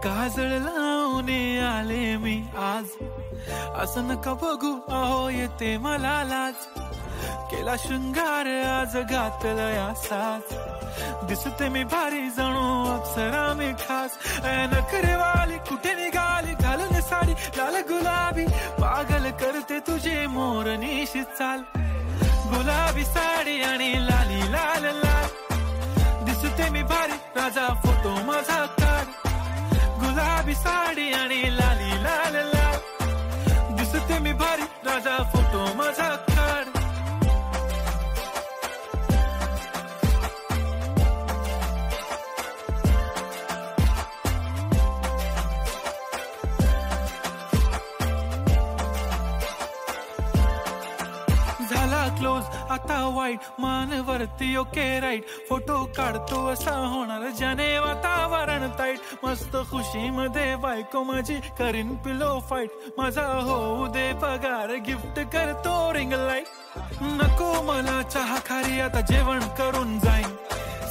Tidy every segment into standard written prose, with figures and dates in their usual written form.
काजळ लावून आले मी आज, असं नका बघू अहो येते मला लाज. केला शृंगार आज घातलया साज, दिसते मी भारी जणू अप्सरा मी खास. नखरेवाली कुठे निघाली घालून साडी लाल गुलाबी, पागल करते तुझे मोरनीशी चाल. गुलाबी साडी आणि लाली लाल लाल, दिसते मी भारी राजा फोटो माझा काढ. गुलाबी साडी आणि लाली लाल लाल, दिसते मी भारी राजा फोटो माझा काढ. झाला क्लोज आता वाईट, मानवरती ओके राईट. फोटो काढतो असा होणार ज्याने वातावरण ताईट. मस्त खुशी मध्ये बायको माझी करीन पिलो फाईट. माझा होऊ दे पगार गिफ्ट करतो रिंग लाईट. नको मला चहा खारी आता जेवण करून जाईन.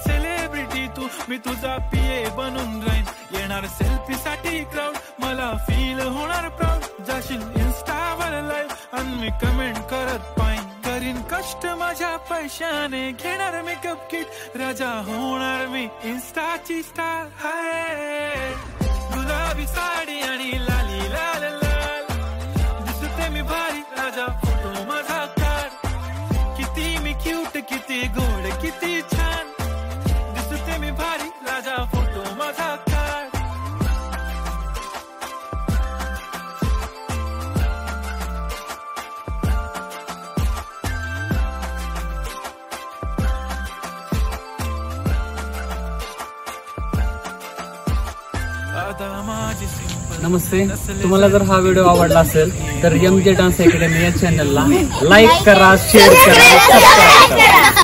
सेलिब्रिटी तू मी तुझा पिये बनून राहीन. येणार सेल्फी साठी क्राऊड मला फील होणार प्राऊड. जाशील इन्स्टावर लाईव्ह आणि मी कमेंट करत पाईन. करीन कष्ट माझ्या पैशाने घेणार मेकअप किट. राजा होणार मी इन्स्टाची स्टार. हाय गुलाबी साडी आणि लाली लाल लाल, दिसते मी भारी राजा फोटो माझा काढ. किती मी क्यूट किती गोड किती छान, दिसते मी भारी राजा फोटो माझा काढ. नमस्ते, तुम्हाला जर हा व्हिडिओ आवडला असेल तर MJ डान्स अकॅडमी या चॅनलला लाईक करा, शेअर करा, सबस्क्राईब करा.